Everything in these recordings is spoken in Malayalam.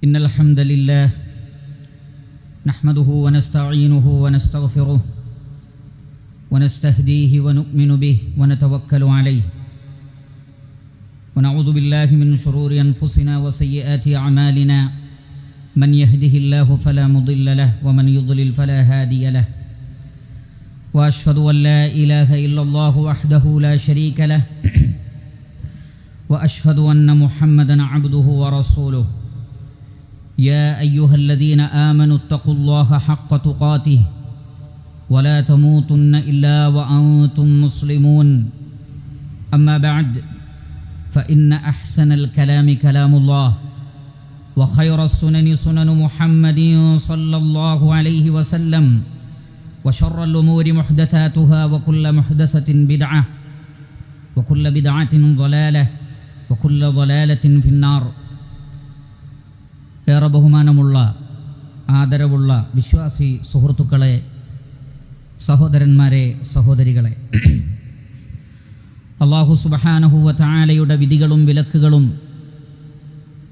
إن الحمد لله نحمده ونستعينه ونستغفره ونستهديه ونؤمن به ونتوكل عليه ونعوذ بالله من شرور أنفسنا وسيئات أعمالنا من يهده الله فلا مضل له ومن يضلل فلا هادي له وأشهد أن لا إله إلا الله وحده لا شريك له وأشهد أن محمدًا عبده ورسوله يا أيها الذين آمنوا اتقوا الله حق تقاته ولا تموتن إلا وأنتم مسلمون أما بعد فإن أحسن الكلام كلام الله وخير السنن سنن محمد صلى الله عليه وسلم وشر الأمور محدثاتها وكل محدثة بدعة وكل بدعة ضلالة وكل ضلالة في النار. ഏറെ ബഹുമാനമുള്ള ആദരവുള്ള വിശ്വാസി സുഹൃത്തുക്കളെ, സഹോദരന്മാരെ, സഹോദരികളെ, അല്ലാഹു സുബ്ഹാനഹു വ തആലയുടെ വിധികളും വിലക്കുകളും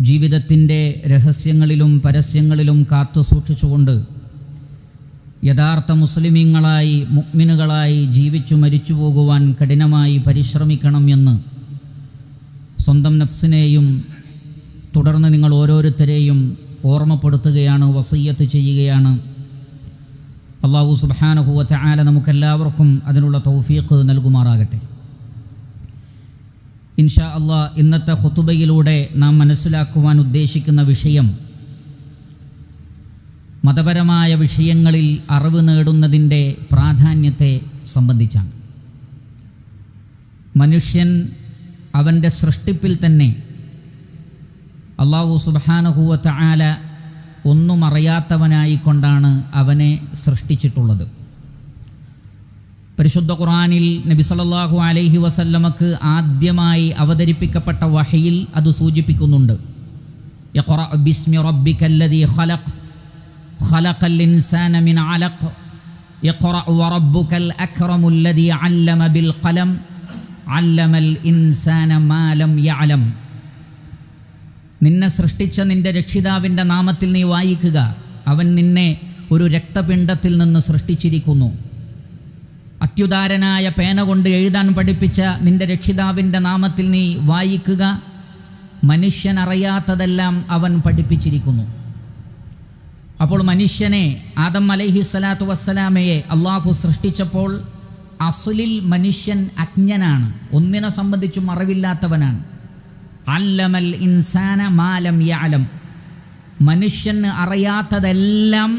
ജീവിതത്തിൻ്റെ രഹസ്യങ്ങളിലും പരസ്യങ്ങളിലും കാത്തു സൂക്ഷിച്ചുകൊണ്ട് യഥാർത്ഥ മുസ്ലിമീങ്ങളായി മുഅ്മിനുകളായി ജീവിച്ചു മരിച്ചു പോകുവാൻ കഠിനമായി പരിശ്രമിക്കണം എന്ന് സ്വന്തം നഫ്സിനെയും തുടർന്ന് നിങ്ങൾ ഓരോരുത്തരെയും ഓർമ്മപ്പെടുത്തുകയാണ്, വസിയ്യത്ത് ചെയ്യുകയാണ്. അല്ലാഹു സുബ്ഹാനഹു വ തആല നമുക്കെല്ലാവർക്കും അതിനുള്ള തൗഫീഖ് നൽകുമാറാകട്ടെ. ഇൻഷാ അല്ലാഹ് ഇന്നത്തെ ഖുതുബയിലൂടെ നാം മനസ്സിലാക്കുവാൻ ഉദ്ദേശിക്കുന്ന വിഷയം മതപരമായ വിഷയങ്ങളിൽ അറിവ് നേടുന്നതിൻ്റെ പ്രാധാന്യത്തെ സംബന്ധിച്ചാണ്. മനുഷ്യൻ അവൻ്റെ സൃഷ്ടിപ്പിൽ തന്നെ അല്ലാഹു സുബ്ഹാനഹു വ തആല ഒന്നും അറിയാത്തവനായിക്കൊണ്ടാണ് അവനെ സൃഷ്ടിച്ചിട്ടുള്ളത്. പരിശുദ്ധ ഖുർആനിൽ നബി സല്ലല്ലാഹു അലൈഹി വസല്ലമക്ക് ആദ്യമായി അവതരിപ്പിക്കപ്പെട്ട വഹയിൽ അത് സൂചിപ്പിക്കുന്നുണ്ട്. ഇഖ്റ ബിസ്മി റബ്ബിക്കല്ലദീ ഖലഖ് ഖലഖൽ ഇൻസാന മിൻ അലഖ് ഇഖ്റ വറബ്ബുക്കൽ അക്റമുല്ലദീ അല്ലമ ബിൽ ഖലം അല്ലമൽ ഇൻസാന മാ ലം യഅലം. നിന്നെ സൃഷ്ടിച്ച നിന്റെ രക്ഷിതാവിൻ്റെ നാമത്തിൽ നീ വായിക്കുക. അവൻ നിന്നെ ഒരു രക്തപിണ്ഡത്തിൽ നിന്ന് സൃഷ്ടിച്ചിരിക്കുന്നു. അത്യുദാരനായ പേന കൊണ്ട് എഴുതാൻ പഠിപ്പിച്ച നിന്റെ രക്ഷിതാവിൻ്റെ നാമത്തിൽ നീ വായിക്കുക. മനുഷ്യൻ അറിയാത്തതെല്ലാം അവൻ പഠിപ്പിച്ചിരിക്കുന്നു. അപ്പോൾ മനുഷ്യനെ, ആദം അലൈഹിസ്സലാത്തു വസ്സലാമയെ അള്ളാഹു സൃഷ്ടിച്ചപ്പോൾ അസ്ലിൽ മനുഷ്യൻ അജ്ഞനാണ്, ഒന്നിനെ സംബന്ധിച്ചും അറിവില്ലാത്തവനാണ്. അല്ലമൽ ഇൻസാന മാ ലം യഅലം. മനുഷ്യന് അറിയാത്തതെല്ലാം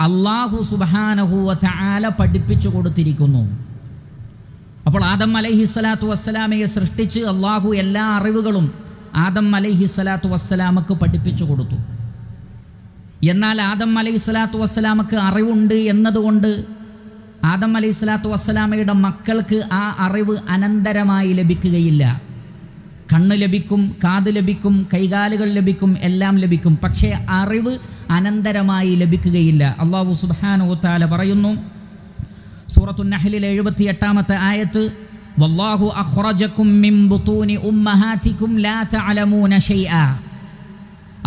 അല്ലാഹു സുബ്ഹാനഹു വ തആല പഠിപ്പിച്ചു കൊടുത്തിരിക്കുന്നു. അപ്പോൾ ആദം അലൈഹിസ്സലാത്തു വസ്സലാമയെ സൃഷ്ടിച്ച് അല്ലാഹു എല്ലാ അറിവുകളും ആദം അലൈഹിസ്സലാത്തു വസ്സലാമക്ക് പഠിപ്പിച്ചു കൊടുത്തു. എന്നാൽ ആദം അലൈഹിസ്സലാത്തു വസ്സലാമക്ക് അറിവുണ്ട് എന്നതുകൊണ്ട് ആദം അലൈഹിസ്സലാത്തു വസ്സലാമയുടെ മക്കൾക്ക് ആ അറിവ് അനന്തരമായി ലഭിക്കുകയില്ല. കണ്ണ് ലഭിക്കും, കാത് ലഭിക്കും, കൈകാലുകൾ ലഭിക്കും, എല്ലാം ലഭിക്കും. പക്ഷേ അറിവ് അനന്തരമായി ലഭിക്കുകയില്ല. അല്ലാഹു സുബ്ഹാനഹു വ തആല പറയുന്നു സൂറത്തുൻ നഹ്ലിലെ 78-ാമത്തെ ആയത്ത്, വല്ലാഹു അഖ്റജകും മിൻ ബുതൂനി ഉമ്മഹാതികും ലാ തഅലമൂന ഷൈആ.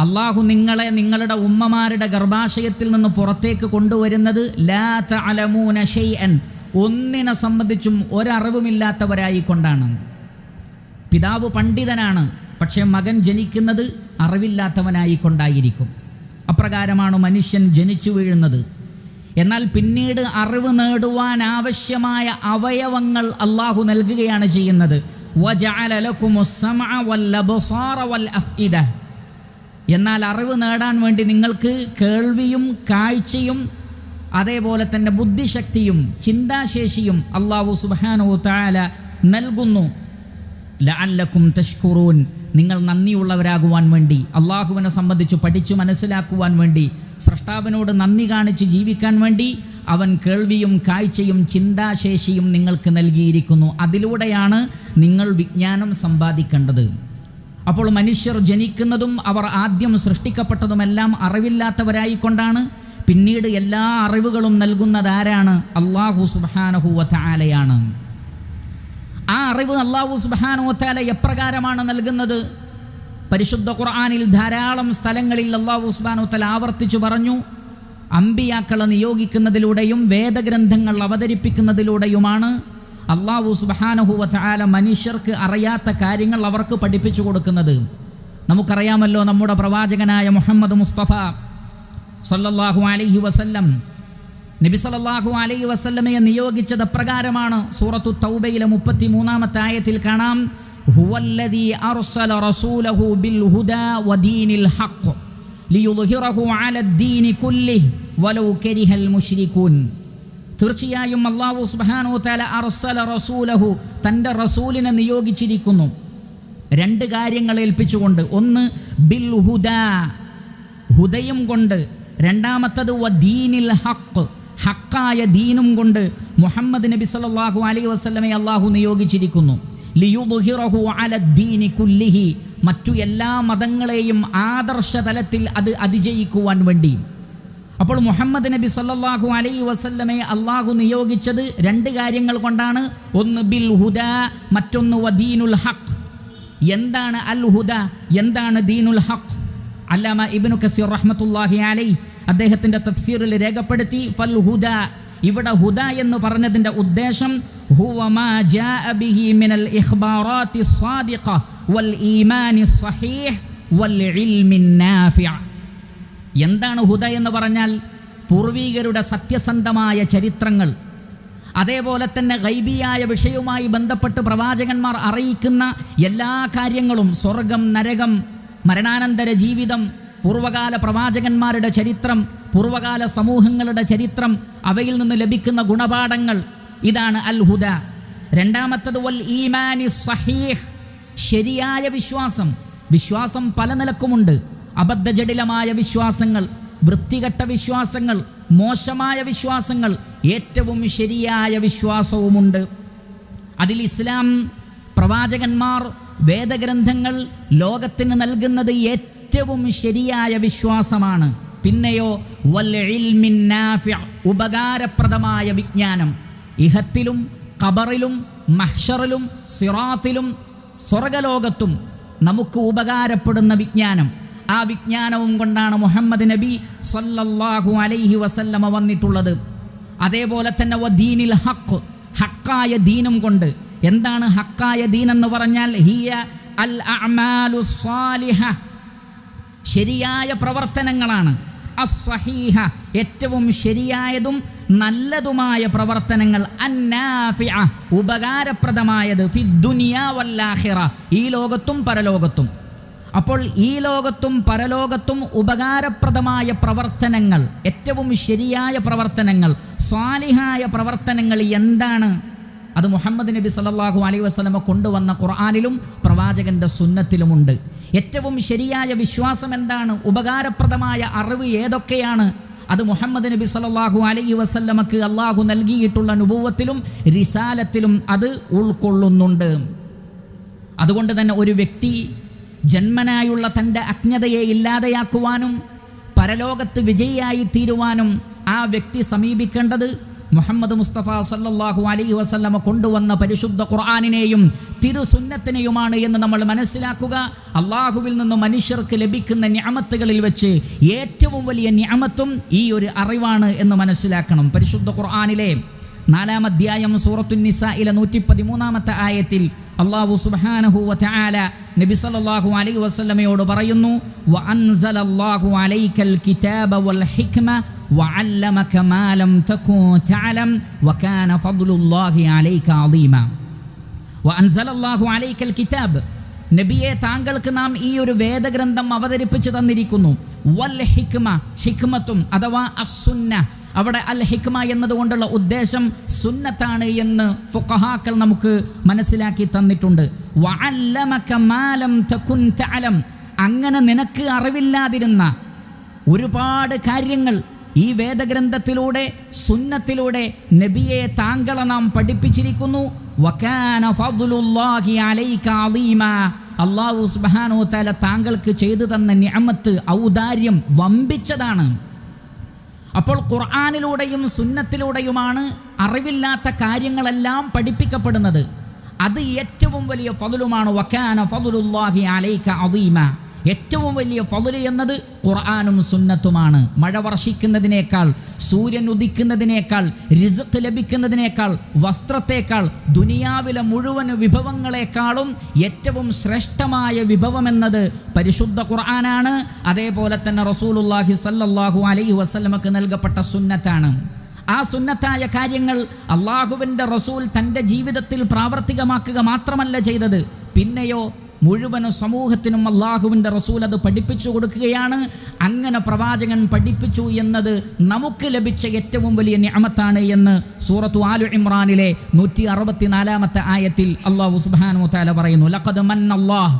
അല്ലാഹു നിങ്ങളെ നിങ്ങളുടെ ഉമ്മമാരുടെ ഗർഭാശയത്തിൽ നിന്ന് പുറത്തേക്ക് കൊണ്ടുവരുന്നത് ലാ തഅലമൂന ഷൈഅൻ, ഒന്നിനെ സംബന്ധിച്ചും ഒരറിവുമില്ലാത്തവരായിക്കൊണ്ടാണ്. പിതാവ് പണ്ഡിതനാണ്, പക്ഷേ മകൻ ജനിക്കുന്നത് അറിവില്ലാത്തവനായിക്കൊണ്ടായിരിക്കും. അപ്രകാരമാണ് മനുഷ്യൻ ജനിച്ചു വീഴുന്നത്. എന്നാൽ പിന്നീട് അറിവ് നേടുവാൻ ആവശ്യമായ അവയവങ്ങൾ അല്ലാഹു നൽകുകയാണ് ചെയ്യുന്നത്. വജഅല ലകുമുസ് സമഅ വൽ അബ്സാറ വൽ അഫ്ഇദ. എന്നാൽ അറിവ് നേടാൻ വേണ്ടി നിങ്ങൾക്ക് കേൾവിയും കാഴ്ചയും അതേപോലെ തന്നെ ബുദ്ധിശക്തിയും ചിന്താശേഷിയും അല്ലാഹു സുബ്ഹാനഹു വ തആല നൽകുന്നു. ലഅല്ലക്കും തഷ്കുറൂൻ, നിങ്ങൾ നന്ദിയുള്ളവരാകുവാൻ വേണ്ടി, അള്ളാഹുവിനെ സംബന്ധിച്ച് പഠിച്ചു മനസ്സിലാക്കുവാൻ വേണ്ടി, സ്രഷ്ടാവിനോട് നന്ദി കാണിച്ച് ജീവിക്കാൻ വേണ്ടി അവൻ കേൾവിയും കാഴ്ചയും ചിന്താശേഷിയും നിങ്ങൾക്ക് നൽകിയിരിക്കുന്നു. അതിലൂടെയാണ് നിങ്ങൾ വിജ്ഞാനം സമ്പാദിക്കേണ്ടത്. അപ്പോൾ മനുഷ്യർ ജനിക്കുന്നതും അവർ ആദ്യം സൃഷ്ടിക്കപ്പെട്ടതുമെല്ലാം അറിവില്ലാത്തവരായിക്കൊണ്ടാണ്. പിന്നീട് എല്ലാ അറിവുകളും നൽകുന്നത് ആരാണ്? അല്ലാഹു സുബ്ഹാനഹു വ തആലയാണ്. ആ അറിവ് അല്ലാഹു സുബ്ഹാനഹു വ തആല എപ്രകാരമാണ് നൽകുന്നത്? പരിശുദ്ധ ഖുർആനിൽ ധാരാളം സ്ഥലങ്ങളിൽ അല്ലാഹു സുബ്ഹാനഹു വ തആല ആവർത്തിച്ചു പറഞ്ഞു, അമ്പിയാക്കളെ നിയോഗിക്കുന്നതിലൂടെയും വേദഗ്രന്ഥങ്ങൾ അവതരിപ്പിക്കുന്നതിലൂടെയുമാണ് അല്ലാഹു സുബ്ഹാനഹു വ തആല മനുഷ്യർക്ക് അറിയാത്ത കാര്യങ്ങൾ അവർക്ക് പഠിപ്പിച്ചു കൊടുക്കുന്നത്. നമുക്കറിയാമല്ലോ, നമ്മുടെ പ്രവാചകനായ മുഹമ്മദ് മുസ്തഫ സല്ലല്ലാഹു അലൈഹി വസല്ലം, നബി സല്ലല്ലാഹു അലൈഹി വസല്ലമയെ നിയോഗിച്ചത് പ്രകാരമാണ്. സൂറത്തു തൗബയിലെ 33-ാമത്തെ ആയത്തിൽ കാണാം, ഹുവല്ലദീ അർസല റസൂലഹു ബിൽ ഹുദാ വദീനിൽ ഹഖ് ലിയുദ്ഹിറഹു അലദ്ദീനി കുല്ലിഹി വലൗ കരിഹൽ മുശ്രികൂൻ. തീർച്ചയായും അല്ലാഹു സുബ്ഹാനഹു വ തആല അർസല റസൂലഹു, തൻ്റെ റസൂലിനെ നിയോഗിച്ചിരിക്കുന്നു രണ്ട് കാര്യങ്ങൾ ഏൽപ്പിച്ചുകൊണ്ട്. ഒന്ന് ബിൽ ഹുദാ, ഹുദയും കൊണ്ട്. രണ്ടാമത്തത് വദീനിൽ ഹഖ്, ഹക്കായ ദീനും കൊണ്ട് മുഹമ്മദ് നബി സല്ലല്ലാഹു അലൈഹി വസല്ലമയെ അല്ലാഹു നിയോഗിച്ചിരിക്കുന്നു. ലിയുദ്ഹിറഹു അലദ്ദീനി കുല്ലിഹി, മറ്റു എല്ലാ മതങ്ങളെയും ആദർശ തലത്തിൽ അത് അതിജയിക്കുവാൻ വേണ്ടി. അപ്പോൾ മുഹമ്മദ് നബി സല്ലല്ലാഹു അലൈഹി വസല്ലമയെ അല്ലാഹു നിയോഗിച്ചത് രണ്ട് കാര്യങ്ങൾ കൊണ്ടാണ്. ഒന്ന് ബിൽ ഹുദാ, മറ്റൊന്ന് വദീനുൽ ഹഖ്. എന്താണ് അൽ ഹുദ, എന്താണ് ദീനുൽ ഹഖ്? അല്ലാമ ഇബ്നു കസീർ റഹ്മത്തുള്ളാഹി അലൈഹി അദ്ദേഹത്തിൻ്റെ തഫ്സീറിൽ രേഖപ്പെടുത്തി, ഫൽ ഹുദ, ഇവിടെ ഹുദ എന്ന് പറഞ്ഞതിൻ്റെ ഉദ്ദേശം ഹുവ മാ ജാഅ ബിഹി മിനൽ ഇഖ്ബാറാത്തി സ്സാദിഖ വൽ ഈമാനി സ്വഹീഹ് വൽ ഇൽമി നാഫിഅ. എന്താണ് ഹുദ എന്ന് പറഞ്ഞാൽ? പൂർവികരുടെ സത്യസന്ധമായ ചരിത്രങ്ങൾ, അതേപോലെ തന്നെ ഗൈബിയായ വിഷയവുമായി ബന്ധപ്പെട്ട് പ്രവാചകന്മാർ അറിയിക്കുന്ന എല്ലാ കാര്യങ്ങളും, സ്വർഗം, നരകം, മരണാനന്തര ജീവിതം, പൂർവകാല പ്രവാചകന്മാരുടെ ചരിത്രം, പൂർവകാല സമൂഹങ്ങളുടെ ചരിത്രം, അവയിൽ നിന്ന് ലഭിക്കുന്ന ഗുണപാഠങ്ങൾ, ഇതാണ് അൽ ഹുദ. രണ്ടാമത്തത് വൽ ഈമാനി സ്വഹീഹ്, ശരിയായ വിശ്വാസം. വിശ്വാസം പല നിലക്കുമുണ്ട്. അബദ്ധജടിലമായ വിശ്വാസങ്ങൾ, വൃത്തികെട്ട വിശ്വാസങ്ങൾ, മോശമായ വിശ്വാസങ്ങൾ, ഏറ്റവും ശരിയായ വിശ്വാസവുമുണ്ട്. അതിൽ ഇസ്ലാം, പ്രവാചകന്മാർ, വേദഗ്രന്ഥങ്ങൾ ലോകത്തിന് നൽകുന്നത് ഏറ്റവും ശരിയായ വിശ്വാസമാണ്. പിന്നെയോ വൽ ഇൽമി നാഫിഅ, ഉപകാരപ്രദമായ വിജ്ഞാനം. ഇഹത്തിലും ഖബറിലും മഹ്ശറിലും സിറാത്തിലും സ്വർഗലോകത്തും നമുക്ക് ഉപകാരപ്പെടുന്ന വിജ്ഞാനം. ആ വിജ്ഞാനവും കൊണ്ടാണ് മുഹമ്മദ് നബി സല്ലല്ലാഹു അലൈഹി വസല്ലമ വന്നിട്ടുള്ളത്. അതേപോലെ തന്നെ വദീനിൽ ഹഖ്, ഹക്കായ ദീനും കൊണ്ട്. എന്താണ് ഹക്കായ ദീൻ എന്ന് പറഞ്ഞാൽ? ഹിയ അൽ അഅമാലു സ്വാലിഹ, ശരിയായ പ്രവർത്തനങ്ങളാണ്. അസ്സഹീഹ, ഏറ്റവും ശരിയായതും നല്ലതുമായ പ്രവർത്തനങ്ങൾ. അന്നാഫിഅ, ഉപകാരപ്രദമായത്. ഫിദ്ദുനിയ വല്ലാഖിറ, ഈ ലോകത്തും പരലോകത്തും. അപ്പോൾ ഈ ലോകത്തും പരലോകത്തും ഉപകാരപ്രദമായ പ്രവർത്തനങ്ങൾ, ഏറ്റവും ശരിയായ പ്രവർത്തനങ്ങൾ, സ്വാലിഹായ പ്രവർത്തനങ്ങൾ എന്താണ്? അത് മുഹമ്മദ് നബി സല്ലല്ലാഹു അലൈഹി വസല്ലമ കൊണ്ടുവന്ന ഖുർആനിലും പ്രവാചകന്റെ സുന്നത്തിലുമുണ്ട്. ഏറ്റവും ശരിയായ വിശ്വാസം എന്താണ്? ഉപകാരപ്രദമായ അറിവ് ഏതൊക്കെയാണ്? അത് മുഹമ്മദ് നബി സല്ലല്ലാഹു അലൈഹി വസല്ലമക്ക് അള്ളാഹു നൽകിയിട്ടുള്ള നുബുവത്തിലും റിസാലത്തിലും അത് ഉൾക്കൊള്ളുന്നുണ്ട്. അതുകൊണ്ട് തന്നെ ഒരു വ്യക്തി ജന്മനായുള്ള തൻ്റെ അജ്ഞതയെ ഇല്ലാതെയാക്കുവാനും പരലോകത്ത് വിജയിയായി തീരുവാനും ആ വ്യക്തി സമീപിക്കേണ്ടത് മുഹമ്മദ് മുസ്തഫ സല്ലല്ലാഹു അലൈഹി വസല്ലമ കൊണ്ടുവന്ന പരിശുദ്ധ ഖുർആനിനെയും തിരുസുന്നത്തിനെയുമാണ് എന്ന് നമ്മൾ മനസ്സിലാക്കുക. അള്ളാഹുവിൽ നിന്ന് മനുഷ്യർക്ക് ലഭിക്കുന്ന നിഅമത്തുകളിൽ വെച്ച് ഏറ്റവും വലിയ നിഅമത്തും ഈ ഒരു അറിവാണ് എന്ന് മനസ്സിലാക്കണം. പരിശുദ്ധ ഖുർആനിലെ 4-ാം അധ്യായം സൂറത്തുൻ നിസായിലെ 113-ാമത്തെ ആയത്തിൽ അല്ലാഹു സുബ്ഹാനഹു വ തആല നബി സല്ലല്ലാഹു അലൈഹി വസല്ലമയോട് പറയുന്നു, വ അൻസലല്ലാഹു അലൈക്കൽ കിതാബ വൽ ഹിക്മ വഅല്ലമക മാ ലം തകുൻ തഅലം വകാന ഫദ്ലുല്ലാഹി അലൈക അളീമ. വ അൻസലല്ലാഹു അലൈക്കൽ കിതാബ്, നബിയെ താങ്കൾക്ക് നാം ഈ ഒരു വേദഗ്രന്ഥം അവതരിപ്പിച്ചു തന്നിരിക്കുന്നു. വൽ ഹിക്മ, ഹിക്മത്തും അഥവാ അസ്സുന്ന, അവിടെ അൽ ഹിക്മ എന്നതുകൊണ്ടുള്ള ഉദ്ദേശം സുന്നത്താണ് എന്ന് ഫുഖഹാക്കൾ നമുക്ക് മനസ്സിലാക്കി തന്നിട്ടുണ്ട്. വഅല്ലമക മാ ലം തകുൻ തഅലം, അങ്ങനെ നിനക്ക് അറിവില്ലാതിരുന്ന ഒരുപാട് കാര്യങ്ങൾ ഈ വേദഗ്രന്ഥത്തിലൂടെ സുന്നത്തിലൂടെ നബിയെ താങ്കളെ നാം പഠിപ്പിച്ചിരിക്കുന്നു. വകാന ഫദ്ലുല്ലാഹി അലൈക അളീമ, അല്ലാഹു സുബ്ഹാനഹു വ തആല താങ്കൾക്ക് ചെയ്തു തന്ന നിഅമത്ത്, ഔദാര്യം വമ്പിച്ചതാണ്. അപ്പോൾ ഖുർആനിലൂടെയും സുന്നത്തിലൂടെയുമാണ് അറിവില്ലാത്ത കാര്യങ്ങളെല്ലാം പഠിപ്പിക്കപ്പെടുന്നത്. അത് ഏറ്റവും വലിയ ഫദ്ലുമാണ്. വകാന ഫദ്ലുല്ലാഹി അലൈക അളീമ, ഏറ്റവും വലിയ ഫള് എന്നത് ഖുർആനും സുന്നത്തുമാണ്. മഴ വർഷിക്കുന്നതിനേക്കാൾ, സൂര്യൻ ഉദിക്കുന്നതിനേക്കാൾ, റിസ്ഖ് ലഭിക്കുന്നതിനേക്കാൾ, വസ്ത്രത്തേക്കാൾ, ദുനിയാവിലെ മുഴുവൻ വിഭവങ്ങളെക്കാളും ഏറ്റവും ശ്രേഷ്ഠമായ വിഭവമെന്നത് പരിശുദ്ധ ഖുർആനാണ്. അതേപോലെ തന്നെ റസൂലുള്ളാഹി സ്വല്ലല്ലാഹു അലൈഹി വസല്ലമക്ക് നൽകപ്പെട്ട സുന്നത്താണ്. ആ സുന്നത്തായ കാര്യങ്ങൾ അള്ളാഹുവിൻ്റെ റസൂൽ തൻ്റെ ജീവിതത്തിൽ പ്രാവർത്തികമാക്കുക മാത്രമല്ല ചെയ്തത്, പിന്നെയോ മുഴുവൻ സമൂഹത്തിനും അള്ളാഹുവിൻ്റെ റസൂൽ അത് പഠിപ്പിച്ചു കൊടുക്കുകയാണ്. അങ്ങനെ പ്രവാചകൻ പഠിപ്പിച്ചു എന്നത് നമുക്ക് ലഭിച്ച ഏറ്റവും വലിയ നിഅമത്താണ് എന്ന് സൂറത്തു ആലു ഇമ്രാനിലെ 164 ആയത്തിൽ അല്ലാഹു സുബ്ഹാനഹു വ തആല പറയുന്നു. ലഖദ് മന്നല്ലാഹ്,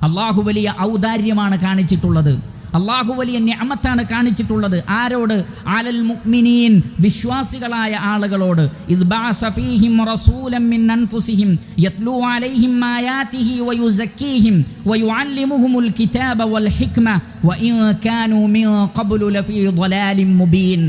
അള്ളാഹു വലിയ ഔദാര്യമാണ് കാണിച്ചിട്ടുള്ളത്, അള്ളാഹു വലിയ നിഅമത്താണ് കാണിച്ചിട്ടുള്ളത്. ആരോട്? അലൽ മുഅ്മിനീൻ, വിശ്വാസികളായ ആളുകളോട്. ഇദ് ബഅസ ഫീഹിം റസൂലൻ മിൻ അൻഫുസിഹിം യത്ലൂ അലൈഹിം ആയാതിഹി വയുസക്കീഹിം വയുഅല്ലിമുഹുമുൽ കിതാബ വൽ ഹിക്മ വഇൻ കാനൂ മിൻ ഖബ്ലു ലഫീ ളലാലിൻ മുബീൻ.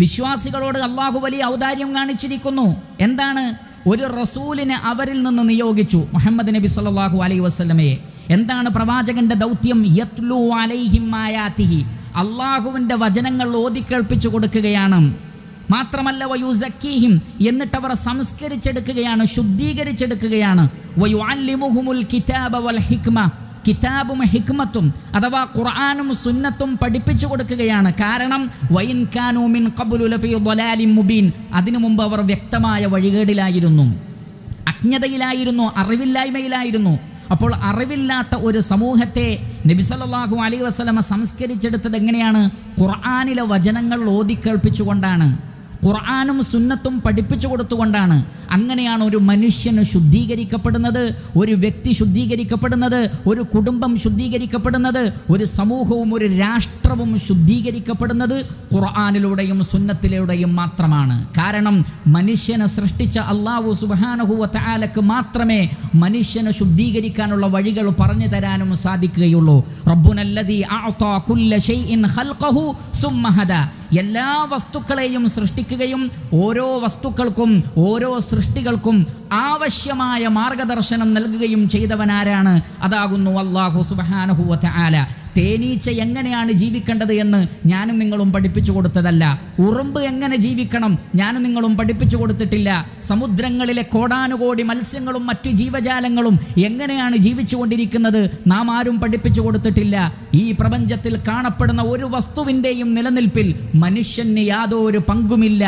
വിശ്വാസികളോട് അള്ളാഹു വലിയ ഔദാര്യം കാണിച്ചിരിക്കുന്നു. എന്താണ്? ഒരു റസൂലിനെ അവരിൽ നിന്ന് നിയോഗിച്ചു, മുഹമ്മദ് നബി സല്ലല്ലാഹു അലൈഹി വസല്ലമയെ. എന്താണ് പ്രവാചകന്റെ ദൗത്യം? യത്ലു അലൈഹിം ആയാതിഹി, അള്ളാഹുവിൻ്റെ വചനങ്ങൾ ഓതിക്കേൾപ്പിച്ചു കൊടുക്കുകയാണ്. മാത്രമല്ല വയുസക്കീഹിം, എന്നിട്ടവർ സംസ്കരിച്ചെടുക്കുകയാണ്, ശുദ്ധീകരിച്ചെടുക്കുകയാണ്. വയുഅല്ലിമുഹുമുൽ കിതാബ വൽ ഹിക്മ, കിതാബും ഹിക്മത്തും അഥവാ ഖുർആനും സുന്നത്തും പഠിപ്പിച്ചു കൊടുക്കുകയാണ്. കാരണം വഇൻ കാനൂ മിൻ ഖബ്ലു ലഫീ ളലാലിൻ മുബീൻ, അതിനു മുമ്പ് അവർ വ്യക്തമായ വഴികേടിലായിരുന്നു, അജ്ഞതയിലായിരുന്നു, അറിവില്ലായ്മയിലായിരുന്നു. അപ്പോൾ അറിവില്ലാത്ത ഒരു സമൂഹത്തെ നബി സല്ലല്ലാഹു അലൈഹി വസല്ലമ സംസ്കരിച്ചെടുത്തത് എങ്ങനെയാണ്? ഖുർആനിലെ വചനങ്ങൾ ഓതിക്കേൾപ്പിച്ചുകൊണ്ടാണ്, ഖുർആനും സുന്നത്തും പഠിപ്പിച്ചു കൊടുത്തുകൊണ്ടാണ്. അങ്ങനെയാണ് ഒരു മനുഷ്യന് ശുദ്ധീകരിക്കപ്പെടുന്നത്, ഒരു വ്യക്തി ശുദ്ധീകരിക്കപ്പെടുന്നത്, ഒരു കുടുംബം ശുദ്ധീകരിക്കപ്പെടുന്നത്, ഒരു സമൂഹവും ഒരു രാഷ്ട്രവും ശുദ്ധീകരിക്കപ്പെടുന്നത് ഖുർആനിലൂടെയും സുന്നത്തിലൂടെയും മാത്രമാണ്. കാരണം മനുഷ്യനെ സൃഷ്ടിച്ച അല്ലാഹു സുബ്ഹാനഹു വ തആലക്ക് മാത്രമേ മനുഷ്യനെ ശുദ്ധീകരിക്കാനുള്ള വഴികൾ പറഞ്ഞു തരാനും സാധിക്കുകയുള്ളൂ. റബ്ബുനല്ലദീ അഅതാ കുല്ല ശൈഇൻ ഖൽഖഹു സുമ്മ ഹദാ, എല്ലാ വസ്തുക്കളെയും സൃഷ്ടിക്കുകയും ഓരോ വസ്തുക്കൾക്കും ഓരോ സൃഷ്ടികൾക്കും ആവശ്യമായ മാർഗദർശനം നൽകുകയും ചെയ്തവനാരാണ്? അതാകുന്നു അല്ലാഹു സുബ്ഹാനഹു വ തആല. തേനീച്ച എങ്ങനെയാണ് ജീവിക്കേണ്ടത് എന്ന് ഞാനും നിങ്ങളും പഠിപ്പിച്ചു കൊടുത്തതല്ല. ഉറുമ്പ് എങ്ങനെ ജീവിക്കണം ഞാനും നിങ്ങളും പഠിപ്പിച്ചു കൊടുത്തിട്ടില്ല. സമുദ്രങ്ങളിലെ കോടാനുകോടി മത്സ്യങ്ങളും മറ്റു ജീവജാലങ്ങളും എങ്ങനെയാണ് ജീവിച്ചുകൊണ്ടിരിക്കുന്നത് നാം ആരും പഠിപ്പിച്ചു കൊടുത്തിട്ടില്ല. ഈ പ്രപഞ്ചത്തിൽ കാണപ്പെടുന്ന ഒരു വസ്തുവിൻ്റെയും നിലനിൽപ്പിൽ മനുഷ്യന് യാതൊരു പങ്കുമില്ല.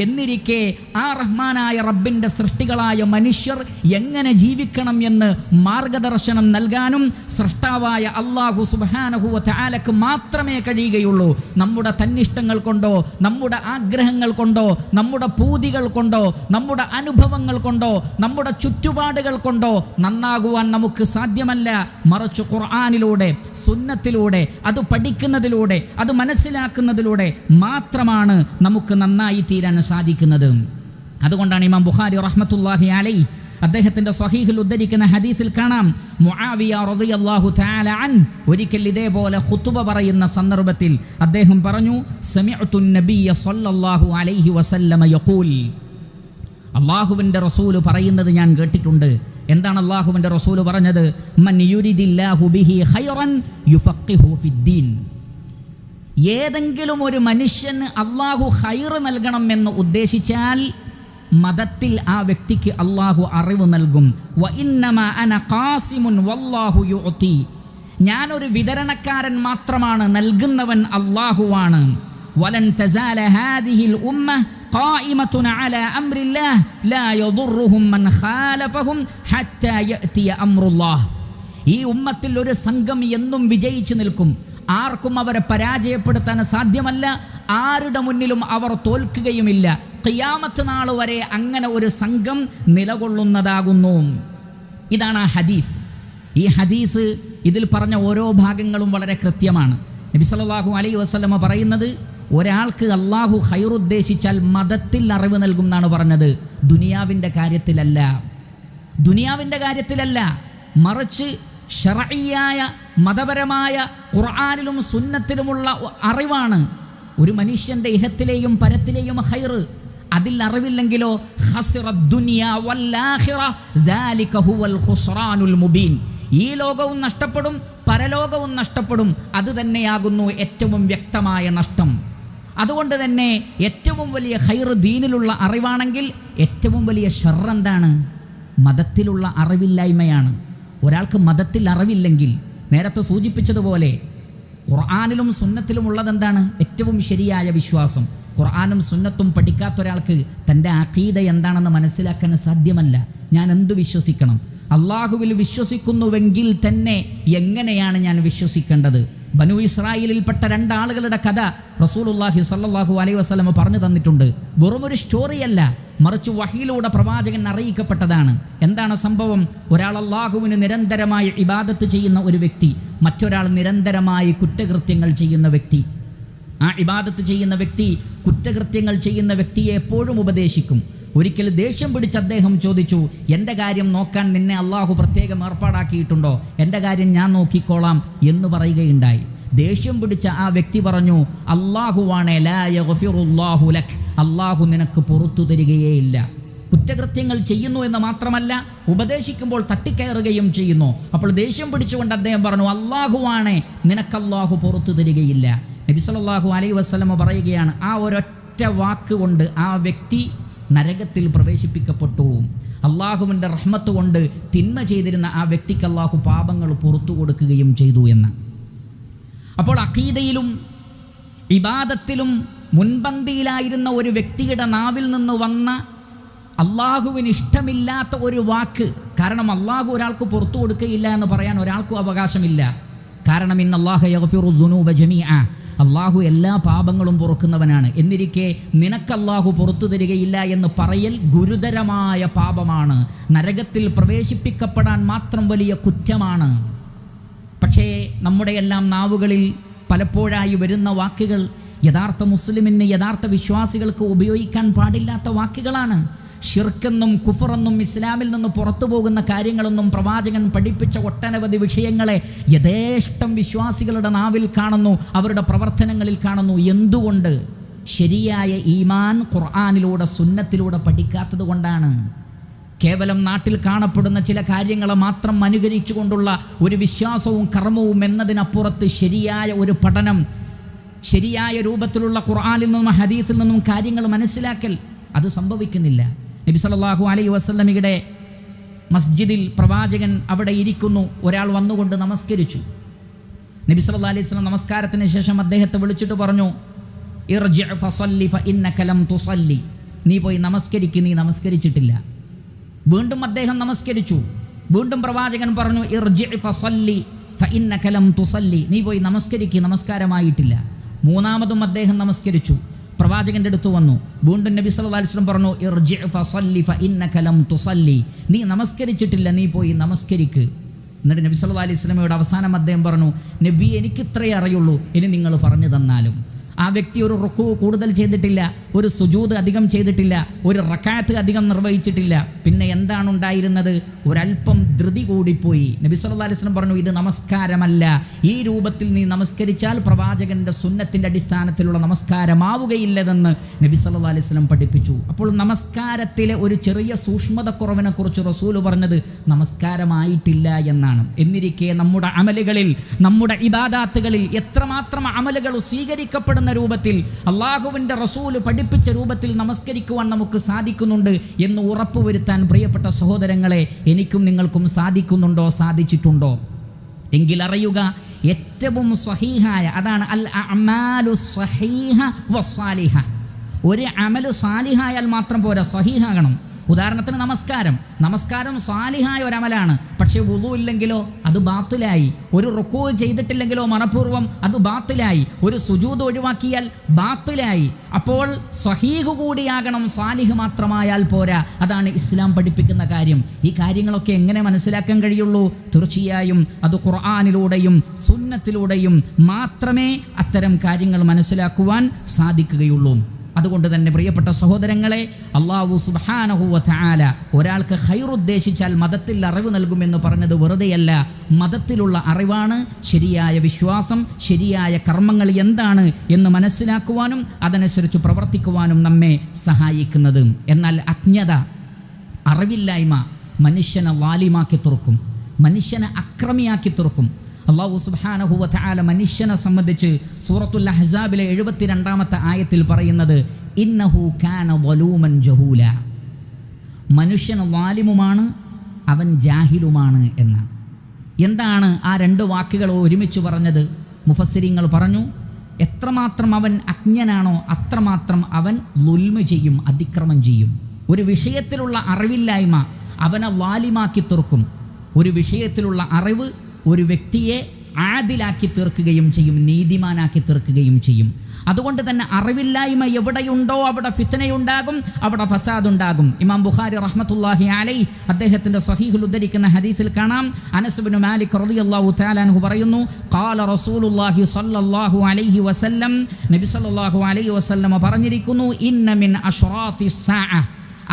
എന്നിരിക്കെ ആ റഹ്മാനായ റബ്ബിൻ്റെ സൃഷ്ടികളായ മനുഷ്യർ എങ്ങനെ ജീവിക്കണം എന്ന് മാർഗദർശനം നൽകാനും സൃഷ്ടാവായ അല്ലാഹു സുബ്ഹാനഹു വ തആലക്ക് മാത്രമേ കഴിയുകയുള്ളൂ. നമ്മുടെ തന്നിഷ്ടങ്ങൾ കൊണ്ടോ, നമ്മുടെ ആഗ്രഹങ്ങൾ കൊണ്ടോ, നമ്മുടെ പൂതികൾ കൊണ്ടോ, നമ്മുടെ അനുഭവങ്ങൾ കൊണ്ടോ, നമ്മുടെ ചുറ്റുപാടുകൾ കൊണ്ടോ നന്നാകുവാൻ നമുക്ക് സാധ്യമല്ല. മറിച്ച് ഖുർആനിലൂടെ, സുന്നത്തിലൂടെ, അത് പഠിക്കുന്നതിലൂടെ, അത് മനസ്സിലാക്കുന്നതിലൂടെ മാത്രമാണ് നമുക്ക് നന്നായി തീരാൻ സാധിക്കുന്നത്. അതുകൊണ്ടാണ് ഇമാം ബുഖാരി റഹ്മത്തുള്ളാഹി അലൈഹി അദ്ദേഹത്തിൻ്റെ സ്വഹീഹിൽ ഉദ്ധരിക്കുന്ന ഹദീസിൽ കാണാം, മുആവിയ റളിയല്ലാഹു തആല അൻ ഒരിക്കൽ ഇതേപോലെ ഖുതുബ പറയുന്ന സന്ദർഭത്തിൽ അദ്ദേഹം പറഞ്ഞു, സമിഅ്തു നബിയ സ്വല്ലല്ലാഹു അലൈഹി വസല്ലമ യഖൂൽ, അല്ലാഹുവിൻ്റെ റസൂൽ പറയുന്നത് ഞാൻ കേട്ടിട്ടുണ്ട്. എന്താണ് അല്ലാഹുവിൻ്റെ റസൂൽ പറഞ്ഞത്? മൻ യുരിദില്ലാഹു ബിഹി ഖൈറൻ യുഫഖിഹു ഫിദ്ദീൻ. ഏതെങ്കിലും ഒരു മനുഷ്യന് അല്ലാഹു ഖൈർ നൽകണം എന്ന് ഉദ്ദേശിച്ചാൽ മതത്തിൽ ആ വ്യക്തിക്ക് അള്ളാഹു അറിവ് നൽകും. വ ഇന്നമാ അന ഖാസിമുൻ വല്ലാഹു യുഅതി, ഞാനൊരു വിതരണക്കാരൻ മാത്രമാണ്, നൽകുന്നവൻ അള്ളാഹുവാണ്. വലൻ തസാല ഹാദിഹിൽ ഉമ്മ ഖായിമത്തുൻ അലാ അംരില്ലാഹ് ലാ യദുറുഹും മൻ ഖാലഫഹും ഹത്താ യഅതിയ അംറുല്ലാഹ്. ഈ ഉമ്മത്തിൽ ഒരു സംഘം എന്നും വിജയിച്ചു നിൽക്കും, ആർക്കും അവരെ പരാജയപ്പെടുത്താൻ സാധ്യമല്ല, ആരുടെ മുന്നിലും അവർ തോൽക്കുകയുമില്ല. ഖിയാമത്ത് നാൾ വരെ അങ്ങനെ ഒരു സംഘം നിലകൊള്ളുന്നതാകുന്നു. ഇതാണ് ആ ഹദീസ്. ഈ ഹദീസ്, ഇതിൽ പറഞ്ഞ ഓരോ ഭാഗങ്ങളും വളരെ കൃത്യമാണ്. നബി സല്ലല്ലാഹു അലൈഹി വസല്ലമ പറയുന്നത്, ഒരാൾക്ക് അള്ളാഹു ഖൈറുദ്ദേശിച്ചാൽ മതത്തിൽ അറിവ് നൽകും എന്നാണ് പറഞ്ഞത്. ദുനിയാവിൻ്റെ കാര്യത്തിലല്ല, ദുനിയാവിൻ്റെ കാര്യത്തിലല്ല, മറിച്ച് ശർഈയായ മതപരമായ ഖുർആനിലും സുന്നത്തിലുമുള്ള അറിവാണ് ഒരു മനുഷ്യൻ്റെ ഇഹത്തിലെയും പരത്തിലെയും ഖൈർ. അതിൽ അറിവില്ലെങ്കിലോ ഖസിറദ് ദുനിയ വൽ-ആഖിറ ദാലിക ഹുവൽ ഖുസ്റാനുൽ മുബീൻ. ഈ ലോകവും നഷ്ടപ്പെടും, പരലോകവും നഷ്ടപ്പെടും. അത് തന്നെയാകുന്നു ഏറ്റവും വ്യക്തമായ നഷ്ടം. അതുകൊണ്ട് തന്നെ ഏറ്റവും വലിയ ഖൈർ ദീനിലുള്ള അറിവാണെങ്കിൽ ഏറ്റവും വലിയ ഷർർ എന്താണ്? മതത്തിലുള്ള അറിവില്ലായ്മയാണ്. ഒരാൾക്ക് മതത്തിൽ അറിവില്ലെങ്കിൽ, നേരത്തെ സൂചിപ്പിച്ചതുപോലെ ഖുർആനിലും സുന്നത്തിലും ഉള്ളതെന്താണ്? ഏറ്റവും ശരിയായ വിശ്വാസം. ഖുർആനും സുന്നത്തും പഠിക്കാത്ത ഒരാൾക്ക് തൻ്റെ അഖീദ എന്താണെന്ന് മനസ്സിലാക്കാൻ സാധ്യമല്ല. ഞാൻ എന്തു വിശ്വസിക്കണം? അള്ളാഹുവിൽ വിശ്വസിക്കുന്നുവെങ്കിൽ തന്നെ എങ്ങനെയാണ് ഞാൻ വിശ്വസിക്കേണ്ടത്? ബനു ഇസ്രായേലിൽപ്പെട്ട 2 ആളുകളുടെ കഥ റസൂലുള്ളാഹി സ്വല്ലല്ലാഹു അലൈഹി വസല്ലം പറഞ്ഞു തന്നിട്ടുണ്ട്. വെറുമൊരു സ്റ്റോറിയല്ല, മറിച്ച് വഹിയിലൂടെ പ്രവാചകൻ അറിയിക്കപ്പെട്ടതാണ്. എന്താണ് സംഭവം? ഒരാൾ അള്ളാഹുവിന് നിരന്തരമായി ഇബാദത്ത് ചെയ്യുന്ന ഒരു വ്യക്തി, മറ്റൊരാൾ നിരന്തരമായി കുറ്റകൃത്യങ്ങൾ ചെയ്യുന്ന വ്യക്തി. ആ ഇബാദത്ത് ചെയ്യുന്ന വ്യക്തി കുറ്റകൃത്യങ്ങൾ ചെയ്യുന്ന വ്യക്തിയെ എപ്പോഴും ഉപദേശിക്കും. ഒരിക്കൽ ദേഷ്യം പിടിച്ച് അദ്ദേഹം ചോദിച്ചു, എൻ്റെ കാര്യം നോക്കാൻ നിന്നെ അള്ളാഹു പ്രത്യേകം ഏർപ്പാടാക്കിയിട്ടുണ്ടോ? എൻ്റെ കാര്യം ഞാൻ നോക്കിക്കോളാം എന്ന് പറയുകയുണ്ടായി. ദേഷ്യം പിടിച്ച ആ വ്യക്തി പറഞ്ഞു, അള്ളാഹുവാണേ ലാ യഗ്ഫിറുല്ലാഹു ലക്, അള്ളാഹു നിനക്ക് പുറത്തു തരികയേയില്ല. കുറ്റകൃത്യങ്ങൾ ചെയ്യുന്നു എന്ന് മാത്രമല്ല, ഉപദേശിക്കുമ്പോൾ തട്ടിക്കയറുകയും ചെയ്യുന്നു. അപ്പോൾ ദേഷ്യം പിടിച്ചുകൊണ്ട് അദ്ദേഹം പറഞ്ഞു, അള്ളാഹുവാണേ നിനക്ക് അള്ളാഹു പുറത്തു തരികയില്ല. നബി സല്ലല്ലാഹു അലൈഹി വസല്ലം പറയുകയാണ്, ആ ഒരൊറ്റ വാക്കുകൊണ്ട് ആ വ്യക്തി നരകത്തിൽ പ്രവേശിപ്പിക്കപ്പെട്ടു. അള്ളാഹുവിൻ്റെ റഹ്മത്ത് കൊണ്ട് തിന്മ ചെയ്തിരുന്ന ആ വ്യക്തിക്ക് അള്ളാഹു പാപങ്ങൾ പുറത്തു കൊടുക്കുകയും ചെയ്തു എന്ന്. അപ്പോൾ അഖീദയിലും ഇബാദത്തിലും മുൻപന്തിയിലായിരുന്ന ഒരു വ്യക്തിയുടെ നാവിൽ നിന്ന് വന്ന അള്ളാഹുവിന് ഇഷ്ടമില്ലാത്ത ഒരു വാക്ക്, കാരണം അള്ളാഹു ഒരാൾക്ക് പുറത്തു കൊടുക്കുകയില്ല എന്ന് പറയാൻ ഒരാൾക്കും അവകാശമില്ല. കാരണം ഇന്നല്ലാഹ യഗ്ഫിറു ദുനൂബ ജമീഅ, അള്ളാഹു എല്ലാ പാപങ്ങളും പൊറുക്കുന്നവനാണ്. എന്നിരിക്കെ നിനക്ക് അള്ളാഹു പുറത്തു തരികയില്ല എന്ന് പറയൽ ഗുരുതരമായ പാപമാണ്. നരകത്തിൽ പ്രവേശിപ്പിക്കപ്പെടാൻ മാത്രം വലിയ കുറ്റമാണ്. പക്ഷേ നമ്മുടെ എല്ലാം നാവുകളിൽ പലപ്പോഴായി വരുന്ന വാക്കുകൾ യഥാർത്ഥ മുസ്ലിമിന്, യഥാർത്ഥ വിശ്വാസികൾക്ക് ഉപയോഗിക്കാൻ പാടില്ലാത്ത വാക്കുകളാണ്. ഷിർക്കെന്നും കുഫറെന്നും ഇസ്ലാമിൽ നിന്ന് പുറത്തു പോകുന്ന കാര്യങ്ങളൊന്നും പ്രവാചകൻ പഠിപ്പിച്ച ഒട്ടനവധി വിഷയങ്ങളെ യഥേഷ്ടം വിശ്വാസികളുടെ നാവിൽ കാണുന്നു, അവരുടെ പ്രവർത്തനങ്ങളിൽ കാണുന്നു. എന്തുകൊണ്ട്? ശരിയായ ഈമാൻ ഖുർആനിലൂടെ സുന്നത്തിലൂടെ പഠിക്കാത്തത് കൊണ്ടാണ്. കേവലം നാട്ടിൽ കാണപ്പെടുന്ന ചില കാര്യങ്ങളെ മാത്രം അനുകരിച്ചുകൊണ്ടുള്ള ഒരു വിശ്വാസവും കർമ്മവും എന്നതിനപ്പുറത്ത് ശരിയായ ഒരു പഠനം, ശരിയായ രൂപത്തിലുള്ള ഖുർആനിൽ നിന്നും ഹദീസിൽ നിന്നും കാര്യങ്ങൾ മനസ്സിലാക്കൽ, അത് സംഭവിക്കുന്നില്ല. നബി സല്ലല്ലാഹു അലൈഹി വസല്ലമയുടെ മസ്ജിദിൽ പ്രവാചകൻ അവിടെ ഇരിക്കുന്നു. ഒരാൾ വന്നുകൊണ്ട് നമസ്കരിച്ചു. നബി സല്ലല്ലാഹു അലൈഹി വസല്ലം നമസ്കാരത്തിന് ശേഷം അദ്ദേഹത്തെ വിളിച്ചിട്ട് പറഞ്ഞു, ഇർജി ഫസല്ലി ഫഇന്നക ലം തുസല്ലി, നീ പോയി നമസ്കരിക്ക്, നീ നമസ്കരിച്ചിട്ടില്ല. വീണ്ടും അദ്ദേഹം നമസ്കരിച്ചു. വീണ്ടും പ്രവാചകൻ പറഞ്ഞു, ഇർജി ഫസല്ലി ഫഇന്നക ലം തുസല്ലി, നീ പോയി നമസ്കരിക്ക്, നമസ്കാരമായിട്ടില്ല. മൂന്നാമതും അദ്ദേഹം നമസ്കരിച്ചു. പ്രവാചകൻ്റെ അടുത്ത് വന്നു. വീണ്ടും നബി സല്ലല്ലാഹു അലൈഹി വസല്ലം പറഞ്ഞു, ഇർജി ഫസല്ലി ഫഇന്നക ലം തുസല്ലി, നീ നമസ്കരിച്ചിട്ടില്ല, നീ പോയി നമസ്കരിക്ക്. എന്നിട്ട് നബി സല്ലല്ലാഹു അലൈഹി വസല്ലമയോട് അവസാനം അദ്ദേഹം പറഞ്ഞു, നബി എനിക്ക് ഇത്രയേ അറിയുള്ളൂ, ഇനി നിങ്ങൾ പറഞ്ഞു തന്നാലും. ആ വ്യക്തി ഒരു റുക്കൂ കൂടുതൽ ചെയ്തിട്ടില്ല, ഒരു സുജൂദ് അധികം ചെയ്തിട്ടില്ല, ഒരു റക്അത്ത് അധികം നിർവഹിച്ചിട്ടില്ല. പിന്നെ എന്താണ് ഉണ്ടായിരുന്നത്? ഒരല്പം ധൃതി കൂടിപ്പോയി. നബി സല്ലല്ലാഹു അലൈഹി വസല്ലം പറഞ്ഞു, ഇത് നമസ്കാരമല്ല. ഈ രൂപത്തിൽ നീ നമസ്കരിച്ചാൽ പ്രവാചകന്റെ സുന്നത്തിന്റെ അടിസ്ഥാനത്തിലുള്ള നമസ്കാരമാവുകയില്ലെന്ന് നബി സല്ലല്ലാഹു അലൈഹി വസല്ലം പഠിപ്പിച്ചു. അപ്പോൾ നമസ്കാരത്തിലെ ഒരു ചെറിയ സൂക്ഷ്മതക്കുറവിനെ കുറിച്ച് റസൂൽ പറഞ്ഞത് നമസ്കാരമായിട്ടില്ല എന്നാണ്. എന്നിരിക്കെ നമ്മുടെ അമലുകളിൽ, നമ്മുടെ ഇബാദാത്തുകളിൽ എത്രമാത്രം അമലുകൾ സ്വീകരിക്കപ്പെടുന്ന രൂപത്തിൽ, അള്ളാഹുവിൻ്റെ റസൂൽ പഠിപ്പിച്ച രൂപത്തിൽ നമസ്കരിക്കുവാൻ നമുക്ക് സാധിക്കുന്നുണ്ട് എന്ന് ഉറപ്പുവരുത്താൻ പ്രിയപ്പെട്ട സഹോദരങ്ങളെ, എനിക്കും നിങ്ങൾക്കും സാധിക്കുന്നുണ്ടോ, സാധിച്ചിട്ടുണ്ടോ എങ്കിൽ അറിയുക, ഏറ്റവും സ്വഹീഹായ, അതാണ് അൽ അഅ്മാലു സ്വഹീഹ വസ്സാലിഹ. ഒരു അമല് സാലിഹായാൽ മാത്രം പോരാ, സ്വഹീഹാകണം. ഉദാഹരണത്തിന് നമസ്കാരം സാലിഹായ ഒരു അമലാണ്. പക്ഷേ വുളു ഇല്ലെങ്കിലോ അത് ബാത്തിലായി. ഒരു റുക്കൂ ചെയ്തിട്ടില്ലെങ്കിലോ മനഃപൂർവ്വം അത് ബാത്തിലായി. ഒരു സുജൂദ് ഒഴിവാക്കിയാൽ ബാത്തിലായി. അപ്പോൾ സ്വഹീഹ് കൂടിയാകണം, സാലിഹ് മാത്രമായാൽ പോരാ. അതാണ് ഇസ്ലാം പഠിപ്പിക്കുന്ന കാര്യം. ഈ കാര്യങ്ങളൊക്കെ എങ്ങനെ മനസ്സിലാക്കാൻ കഴിയുള്ളൂ? തീർച്ചയായും അത് ഖുർആനിലൂടെയും സുന്നത്തിലൂടെയും മാത്രമേ അത്തരം കാര്യങ്ങൾ മനസ്സിലാക്കുവാൻ സാധിക്കുകയുള്ളൂ. അതുകൊണ്ട് തന്നെ പ്രിയപ്പെട്ട സഹോദരങ്ങളെ, അല്ലാഹു സുബ്ഹാനഹു വ തആല ഒരാൾക്ക് ഖൈർ ഉദ്ദേശിച്ചാൽ മതത്തിൽ അറിവ് നൽകുമെന്ന് പറഞ്ഞത് വെറുതെയല്ല. മതത്തിലുള്ള അറിവാണ് ശരിയായ വിശ്വാസം, ശരിയായ കർമ്മങ്ങൾ എന്താണ് എന്ന് മനസ്സിലാക്കുവാനും അതനുസരിച്ച് പ്രവർത്തിക്കുവാനും നമ്മെ സഹായിക്കുന്നത്. എന്നാൽ അജ്ഞത, അറിവില്ലായ്മ മനുഷ്യനെ വാലിമാക്കി തീർക്കും, മനുഷ്യനെ അക്രമിയാക്കി തീർക്കും. അല്ലാഹു സുബ്ഹാനഹു വ തആല മനുഷ്യനെ സംബന്ധിച്ച് സൂറത്തുൽ അഹ്സാബിലെ 72-ാമത്തെ ആയത്തിൽ പറയുന്നത് ഇന്നഹു കാന വലൂമൻ ജഹൂല. മനുഷ്യൻ വാലിമുമാണ്, അവൻ ജാഹിലുമാണ് എന്നാണ്. എന്താണ് ആ രണ്ട് വാക്കുകൾ ഒരുമിച്ച് പറഞ്ഞത്? മുഫസ്സിരിങ്ങൾ പറഞ്ഞു, എത്രമാത്രം അവൻ അജ്ഞനാണോ അത്രമാത്രം അവൻ ളുൽമ് ചെയ്യും, അതിക്രമം ചെയ്യും. ഒരു വിഷയത്തിലുള്ള അറിവില്ലായ്മ അവനെ വാലിമാക്കി തീർക്കും. ഒരു വിഷയത്തിലുള്ള അറിവ് ഒരു വ്യക്തിയെ ആദിലാക്കി തീർക്കുകയും ചെയ്യും, നീതിമാനാക്കി തീർക്കുകയും ചെയ്യും. അതുകൊണ്ട് തന്നെ അറിവില്ലായ്മ എവിടെയുണ്ടോ അവിടെ ഫിത്നയുണ്ടാകും, അവിടെ ഫസാദുണ്ടാകും. ഇമാം ബുഖാരി റഹ്മത്തുള്ളാഹി അലൈഹി അദ്ദേഹത്തിൻ്റെ സ്വഹീഹിൽ ഉദ്ധരിക്കുന്ന ഹദീസിൽ കാണാം, അനസ് ഇബ്നു മാലിക് റളിയല്ലാഹു തആല അൻഹു പറയുന്നു, ഖാല റസൂലുള്ളാഹി സ്വല്ലല്ലാഹു അലൈഹി വസല്ലം, നബി സല്ലല്ലാഹു അലൈഹി വസല്ലം പറഞ്ഞിരിക്കുന്നു, ഇന്ന മിൻ അശ്റാത്തിസ് സാഅ,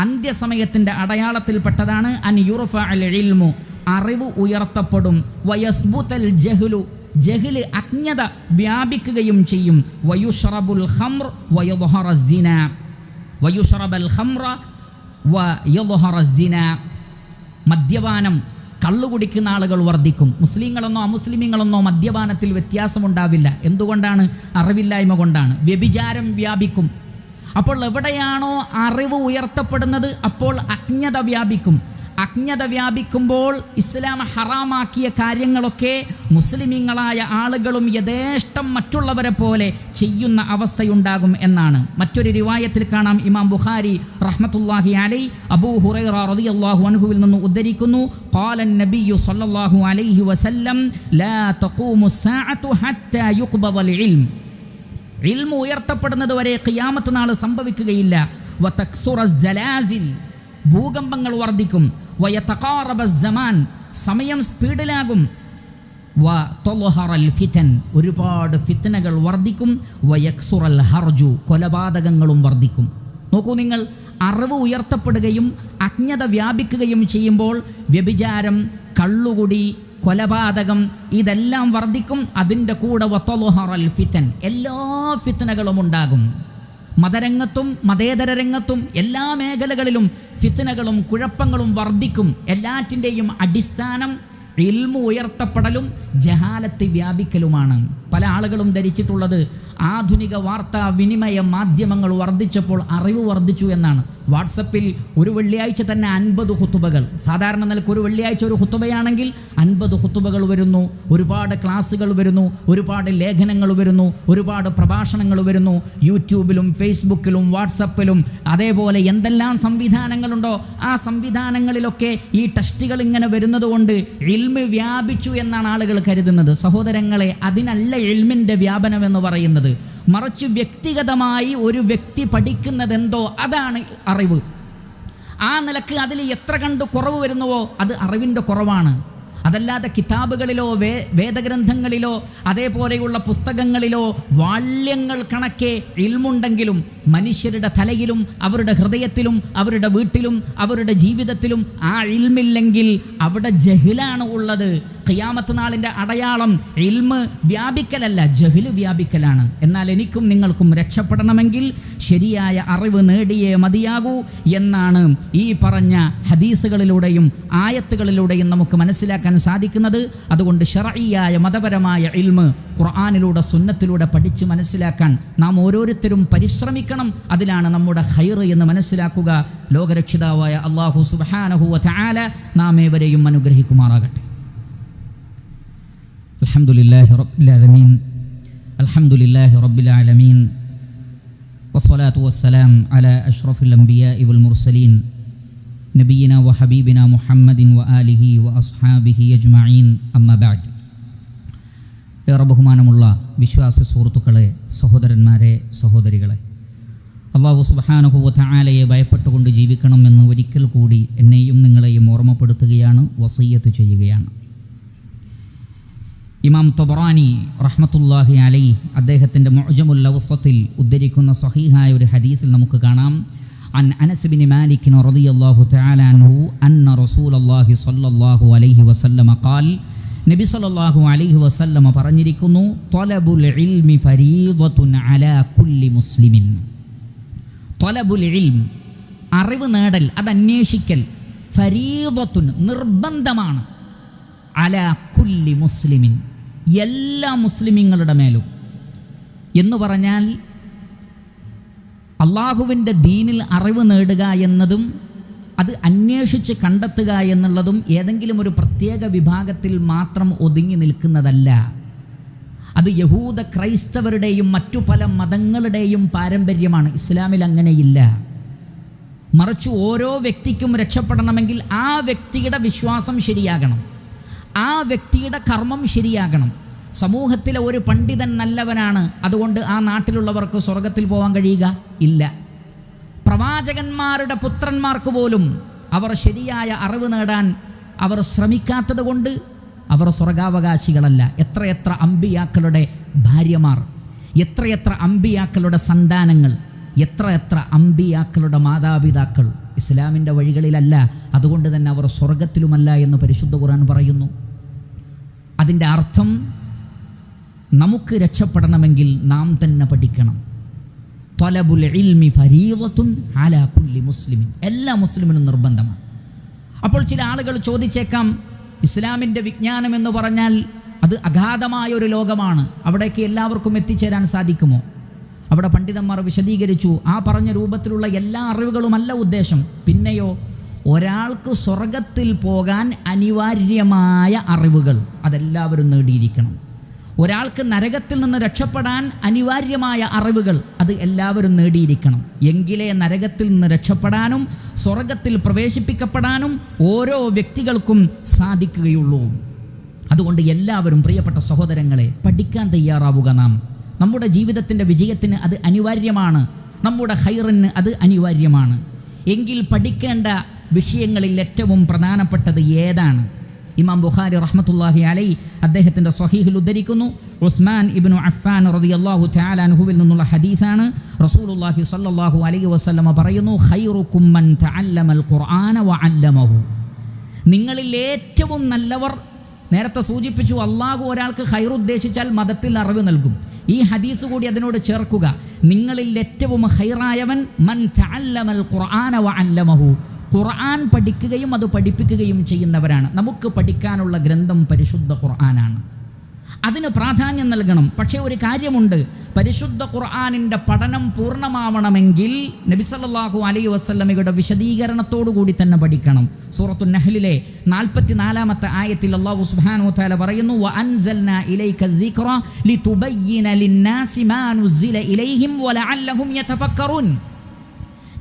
അന്ത്യസമയത്തിൻ്റെ അടയാളത്തിൽപ്പെട്ടതാണ് അൻ യുർഫഅൽ ഇൽമു, അറിവ് ഉയർത്തപ്പെടും, വയസ്ബുതൽ ജഹ്ലു, ജഹ്ല് അജ്ഞത വ്യാപിക്കുകയും ചെയ്യും, വയുശ്റബുൽ ഖംർ വയദ്ഹറ സിന, വയുശ്റബൽ ഖംറ വയദ്ഹറ സിന, മദ്യപാനം, കള്ളുകുടിക്കുന്ന ആളുകൾ വർദ്ധിക്കും. മുസ്ലിങ്ങളെന്നോ അമുസ്ലിമീങ്ങളെന്നോ മദ്യപാനത്തിൽ വ്യത്യാസമുണ്ടാവില്ല. എന്തുകൊണ്ടാണ്? അറിവില്ലായ്മ കൊണ്ടാണ്. വ്യഭിചാരം വ്യാപിക്കും. അപ്പോൾ എവിടെയാണോ അറിവ് ഉയർത്തപ്പെടുന്നത് അപ്പോൾ അജ്ഞത വ്യാപിക്കും. അജ്ഞത വ്യാപിക്കുമ്പോൾ ഇസ്ലാം ഹറാമാക്കിയ കാര്യങ്ങളൊക്കെ മുസ്ലിമീങ്ങളായ ആളുകളും യഥേഷ്ടം മറ്റുള്ളവരെ പോലെ ചെയ്യുന്ന അവസ്ഥയുണ്ടാകും എന്നാണ്. മറ്റൊരു റിവായത്തിൽ കാണാം, ഇമാം ബുഖാരി റഹ്മത്തുള്ളാഹി അലൈഹി അബൂ ഹുറൈറ റളിയല്ലാഹു അൻഹുവിൽ നിന്ന് ഉദ്ധരിക്കുന്നു, ഖാലൻ നബിയ്യു സ്വല്ലല്ലാഹു അലൈഹി വസല്ലം ലാ തഖൂമുസ് സാഅതു ഹത്താ യുഖ്ബദൽ ഇൽം, ഇൽമു ഉയർത്തപ്പെടുന്നത് വരെ ഖിയാമത്ത് നാൾ സംഭവിക്കുകയില്ല. വതക്സുറസ് സലാസിൽ, ഭൂകമ്പങ്ങൾ വർദ്ധിക്കും. വയതഖാറബസ് സമാൻ, സമയം സ്പീഡിലാകും. വതളഹറൽ ഫിതൻ, ഒരുപാട് ഫിത്നകൾ വർദ്ധിക്കും. വയക്സുറൽ ഹർജു, കൊലപാതകങ്ങളും വർദ്ധിക്കും. നോക്കൂ നിങ്ങൾ, അറിവ് ഉയർത്തപ്പെടുകയും അജ്ഞത വ്യാപിക്കുകയും ചെയ്യുമ്പോൾ വ്യഭിചാരം, കള്ളുകുടി, കൊലപാതകം ഇതെല്ലാം വർദ്ധിക്കും. അതിൻ്റെ കൂടെ വതളഹറൽ ഫിതൻ, എല്ലാ ഫിത്നകളും ഉണ്ടാകും. മതരംഗത്തും മതേതര രംഗത്തും എല്ലാ മേഖലകളിലും ഫിത്നകളും കുഴപ്പങ്ങളും വർദ്ധിക്കും. എല്ലാറ്റിൻ്റെയും അടിസ്ഥാനം ഇൽമു ഉയർത്തപ്പെടലും ജഹാലത്ത് വ്യാപിക്കലുമാണ്. പല ആളുകളും ധരിച്ചിട്ടുള്ളത് ആധുനിക വാർത്താ വിനിമയ മാധ്യമങ്ങൾ വർദ്ധിച്ചപ്പോൾ അറിവ് വർദ്ധിച്ചു എന്നാണ്. വാട്സപ്പിൽ ഒരു വെള്ളിയാഴ്ച തന്നെ 50 ഖുതുബകൾ, സാധാരണ നിലക്ക് ഒരു വെള്ളിയാഴ്ച ഒരു ഖുതുബയാണെങ്കിൽ 50 ഖുതുബകൾ വരുന്നു, ഒരുപാട് ക്ലാസ്സുകൾ വരുന്നു, ഒരുപാട് ലേഖനങ്ങൾ വരുന്നു, ഒരുപാട് പ്രഭാഷണങ്ങൾ വരുന്നു. യൂട്യൂബിലും ഫേസ്ബുക്കിലും വാട്സപ്പിലും അതേപോലെ എന്തെല്ലാം സംവിധാനങ്ങളുണ്ടോ ആ സംവിധാനങ്ങളിലൊക്കെ ഈ ടെസ്റ്റുകൾ ഇങ്ങനെ വരുന്നത് കൊണ്ട് ഇൽമ് വ്യാപിച്ചു എന്നാണ് ആളുകൾ കരുതുന്നത്. സഹോദരങ്ങളെ, അതിനല്ല ഇൽമിൻ്റെ വ്യാപനം എന്ന് പറയുന്നത്. മറിച്ച് വ്യക്തിഗതമായി ഒരു വ്യക്തി പഠിക്കുന്നതെന്തോ അതാണ് അറിവ്. ആ നിലക്ക് അതിൽ എത്ര കണ്ട് കുറവ് വരുന്നുവോ അത് അറിവിൻ്റെ കുറവാണ്. അതല്ലാതെ കിതാബുകളിലോ വേദഗ്രന്ഥങ്ങളിലോ അതേപോലെയുള്ള പുസ്തകങ്ങളിലോ വാള്യങ്ങൾ കണക്കെ ഇൽമുണ്ടെങ്കിലും മനുഷ്യരുടെ തലയിലും അവരുടെ ഹൃദയത്തിലും അവരുടെ വീട്ടിലും അവരുടെ ജീവിതത്തിലും ആ ഇൽമില്ലെങ്കിൽ അവിടെ ജഹ്ലാണ് ഉള്ളത്. ഖിയാമത്ത് നാളിൻ്റെ അടയാളം ഇൽമ് വ്യാപിക്കലല്ല, ജഹ്ല് വ്യാപിക്കലാണ്. എന്നാൽ എനിക്കും നിങ്ങൾക്കും രക്ഷപ്പെടണമെങ്കിൽ ശരിയായ അറിവ് നേടിയേ മതിയാകൂ എന്നാണ് ഈ പറഞ്ഞ ഹദീസുകളിലൂടെയും ആയത്തുകളിലൂടെയും നമുക്ക് മനസ്സിലാക്കാൻ സാധിക്കുന്നത്. അതുകൊണ്ട് ശർഈയായ മതപരമായ ഇൽമ് ഖുർആനിലൂടെ സുന്നത്തിലൂടെ പഠിച്ച് മനസ്സിലാക്കാൻ നാം ഓരോരുത്തരും പരിശ്രമിക്കണം. അതിലാണ് നമ്മുടെ ഖൈർ എന്ന് മനസ്സിലാക്കുക. ലോകരക്ഷിതാവായ അല്ലാഹു സുബ്ഹാനഹു വ തആല നാം ഏവരെയും അനുഗ്രഹിക്കുമാറാകട്ടെ. അൽഹംദുലില്ലാഹി റബ്ബിൽ ആലമീൻ, അൽഹംദുലില്ലാഹി റബ്ബിൽ ആലമീൻ, വസ്സലാത്തു വസ്സലാം അലാ അഷ്റഫിൽ അംബിയാഇ വൽ മുർസലീൻ നബിയിന വ ഹബീബിന മുഹമ്മദിൻ വ ആലിഹി വ അസ്ഹാബിഹി അജ്മഈൻ, അമ്മാ ബഅദ്. ഏറെ ബഹുമാനമുള്ള വിശ്വാസ സുഹൃത്തുക്കളെ, സഹോദരന്മാരെ, സഹോദരികളെ, അല്ലാഹു സുബ്ഹാനഹു വ തആലയെ ഭയപ്പെട്ടുകൊണ്ട് ജീവിക്കണമെന്ന് ഒരിക്കൽ കൂടി എന്നെയും നിങ്ങളെയും ഓർമ്മപ്പെടുത്തുകയാണ്, വസിയ്യത്ത് ചെയ്യുകയാണ്. ഇമാം തബറാനി റഹ്മത്തുള്ളാഹി അലൈഹി അദ്ദേഹത്തിൻ്റെ മുഅ്ജമുൽ അവസത്തിൽ ഉദ്ധരിക്കുന്ന സ്വഹീഹായ ഒരു ഹദീസിൽ നമുക്ക് കാണാം, അൻ അനസ് ബിൻ മാലിക് റളിയല്ലാഹു തആല അൻഹു അന്ന റസൂലുള്ളാഹി സ്വല്ലല്ലാഹു അലൈഹി വസല്ലമ ഖാൽ, നബി സല്ലല്ലാഹു അലൈഹി വസല്ലമ പറഞ്ഞിരിക്കുന്നു, ത്വലബുൽ ഇൽമി ഫരീദത്തുൻ അലാ കുല്ലി മുസ്ലിമിൻ. ത്വലബുൽ ഇൽം, അറിവ് നേടൽ, അത് അന്വേഷിക്കൽ, ഫരീദത്തുൻ, നിർബന്ധമാണ്, അലാ കുല്ലി മുസ്ലിമിൻ, എല്ലാ മുസ്ലിമീങ്ങളുടെ മേലും. എന്ന് പറഞ്ഞാൽ അള്ളാഹുവിൻ്റെ ദീനിൽ അറിവ് നേടുക എന്നതും അത് അന്വേഷിച്ച് കണ്ടെത്തുക എന്നുള്ളതും ഏതെങ്കിലും ഒരു പ്രത്യേക വിഭാഗത്തിൽ മാത്രം ഒതുങ്ങി നിൽക്കുന്നതല്ല. അത് യഹൂദ ക്രൈസ്തവരുടെയും മറ്റു പല മതങ്ങളുടെയും പാരമ്പര്യമാണ്. ഇസ്ലാമിൽ അങ്ങനെയില്ല. മറിച്ച് ഓരോ വ്യക്തിക്കും രക്ഷപ്പെടണമെങ്കിൽ ആ വ്യക്തിയുടെ വിശ്വാസം ശരിയാകണം, ആ വ്യക്തിയുടെ കർമ്മം ശരിയാകണം. സമൂഹത്തിലെ ഒരു പണ്ഡിതൻ നല്ലവനാണ്, അതുകൊണ്ട് ആ നാട്ടിലുള്ളവർക്ക് സ്വർഗത്തിൽ പോകാൻ കഴിയുക ഇല്ല. പ്രവാചകന്മാരുടെ പുത്രന്മാർക്ക് പോലും അവർ ശരിയായ അറിവ് നേടാൻ അവർ ശ്രമിക്കാത്തത് കൊണ്ട് അവർ സ്വർഗാവകാശികളല്ല. എത്രയെത്ര അമ്പിയാക്കളുടെ ഭാര്യമാർ, എത്രയെത്ര അമ്പിയാക്കളുടെ സന്താനങ്ങൾ, എത്രയെത്ര അമ്പിയാക്കളുടെ മാതാപിതാക്കൾ ഇസ്ലാമിൻ്റെ വഴികളിലല്ല. അതുകൊണ്ട് തന്നെ അവർ സ്വർഗത്തിലുമല്ല എന്ന് പരിശുദ്ധ ഖുർആൻ പറയുന്നു. അതിൻ്റെ അർത്ഥം നമുക്ക് രക്ഷപ്പെടണമെങ്കിൽ നാം തന്നെ പഠിക്കണം. ത്വലബുൽ ഇൽമി ഫരീദത്തുൻ അലാ കുല്ലി മുസ്ലിമിൻ, എല്ലാ മുസ്ലിമിനും നിർബന്ധമാണ്. അപ്പോൾ ചില ആളുകൾ ചോദിച്ചേക്കാം, ഇസ്ലാമിൻ്റെ വിജ്ഞാനം എന്ന് പറഞ്ഞാൽ അത് അഗാധമായ ഒരു ലോകമാണ്, അവിടേക്ക് എല്ലാവർക്കും എത്തിച്ചേരാൻ സാധിക്കുമോ? അവിടെ പണ്ഡിതന്മാർ വിശദീകരിച്ചു, ആ പറഞ്ഞ രൂപത്തിലുള്ള എല്ലാ അറിവുകളുമല്ല ഉദ്ദേശം. പിന്നെയോ, ഒരാൾക്ക് സ്വർഗത്തിൽ പോകാൻ അനിവാര്യമായ അറിവുകൾ അതെല്ലാവരും നേടിയിരിക്കണം. ഒരാൾക്ക് നരകത്തിൽ നിന്ന് രക്ഷപ്പെടാൻ അനിവാര്യമായ അറിവുകൾ അത് എല്ലാവരും നേടിയിരിക്കണം. എങ്കിലേ നരകത്തിൽ നിന്ന് രക്ഷപ്പെടാനും സ്വർഗത്തിൽ പ്രവേശിപ്പിക്കപ്പെടാനും ഓരോ വ്യക്തികൾക്കും സാധിക്കുകയുള്ളൂ. അതുകൊണ്ട് എല്ലാവരും, പ്രിയപ്പെട്ട സഹോദരങ്ങളെ, പഠിക്കാൻ തയ്യാറാവുക. നമ്മുടെ ജീവിതത്തിൻ്റെ വിജയത്തിന് അത് അനിവാര്യമാണ്, നമ്മുടെ ഖൈറിന് അത് അനിവാര്യമാണ്. എങ്കിൽ പഠിക്കേണ്ട വിഷയങ്ങളിൽ ഏറ്റവും പ്രധാനപ്പെട്ടത് ഏതാണ്? ഇമാം ബുഖാരി റഹ്മത്തുള്ളാഹി അലൈഹി അദ്ദേഹത്തിൻ്റെ സ്വഹീഹിൽ ഉദ്ധരിക്കുന്നു, ഉസ്മാൻ ഇബ്നു അഫ്ഫാൻ റളിയല്ലാഹു തആല അൻഹുവിൽ നിന്നുള്ള ഹദീസാണ്. റസൂലുള്ളാഹി സ്വല്ലല്ലാഹു അലൈഹി വസല്ലമ പറയുന്നു, ഖൈറുക്കും മൻ തഅല്ലമൽ ഖുർആന വഅല്ലമഹു. നിങ്ങളിൽ ഏറ്റവും നല്ലവർ, നേരത്തെ സൂചിപ്പിച്ചു, അള്ളാഹു ഒരാൾക്ക് ഖൈർ ഉദ്ദേശിച്ചാൽ മതത്തിൽ അറിവ് നൽകും. ഈ ഹദീസ് കൂടി അതിനോട് ചേർക്കുക. നിങ്ങളിൽ ഏറ്റവും ഖൈറായവൻ മൻ തഅല്ലമൽ ഖുർആന വഅല്ലമഹു, ഖുർആൻ പഠിക്കുകയും അത് പഠിപ്പിക്കുകയും ചെയ്യുന്നവരാണ്. നമുക്ക് പഠിക്കാനുള്ള ഗ്രന്ഥം പരിശുദ്ധ ഖുർആനാണ്, അതിന് പ്രാധാന്യം നൽകണം. പക്ഷേ ഒരു കാര്യമുണ്ട്, പരിശുദ്ധ ഖുർആനിൻ്റെ പഠനം പൂർണ്ണമാവണമെങ്കിൽ നബി സല്ലല്ലാഹു അലൈഹി വസല്ലമയുടെ വിശദീകരണത്തോടു കൂടി തന്നെ പഠിക്കണം. സൂറത്തുൻ നഹ്ലിലെ 44-ാമത്തെ ആയത്തിൽ അല്ലാഹു സുബ്ഹാനഹു വ തആല പറയുന്നു, വഅൻസൽനാ ഇലൈക الذിക്റ ലിതുബയ്യിന ലിന്നാസി മാ നുസില ഇലൈഹിം വലഅല്ലഹും യതഫക്കറൂൻ.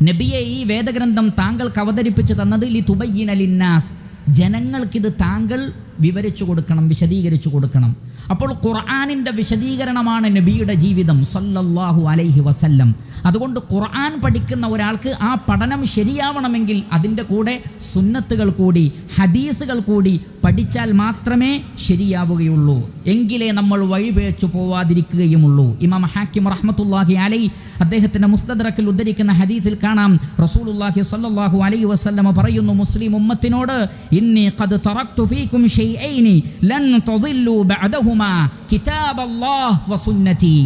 നബിയെ, ഈ വേദഗ്രന്ഥം താങ്കൾക്ക് അവതരിപ്പിച്ച് തന്നത് ലിതുബയ്യിന ലിന്നാസ്, ജനങ്ങൾക്കിത് താങ്കൾ വിവരിച്ചു കൊടുക്കണം, വിശദീകരിച്ചു കൊടുക്കണം. അപ്പോൾ ഖുർആനിൻ്റെ വിശദീകരണമാണ് നബിയുടെ ജീവിതം സല്ലല്ലാഹു അലൈഹി വസല്ലം. അതുകൊണ്ട് ഖുർആൻ പഠിക്കുന്ന ഒരാൾക്ക് ആ പഠനം ശരിയാവണമെങ്കിൽ അതിൻ്റെ കൂടെ സുന്നത്തുകൾ കൂടി, ഹദീസുകൾ കൂടി പഠിച്ചാൽ മാത്രമേ ശരിയാവുകയുള്ളൂ. എങ്കിലേ നമ്മൾ വഴിപിഴച്ചു പോവാതിരിക്കുകയുമുള്ളൂ. ഇമാം ഹാക്കിം റഹ്മത്തുള്ളാഹി അലൈഹി അദ്ദേഹത്തിൻ്റെ മുസ്തദ്റക്കിൽ ഉദ്ധരിക്കുന്ന ഹദീസിൽ കാണാം, റസൂലുള്ളാഹി സ്വല്ലല്ലാഹു അലൈഹി വസല്ലമ പറയുന്നു, മുസ്ലിം ഉമ്മത്തിനോട്, ഇന്നി ഖദ് തറക്തു ഫീകും ഷൈഅൈനി ലൻ തദില്ലു ബഅദഹുമാ കിതാബല്ലാഹ് വസുന്നതി.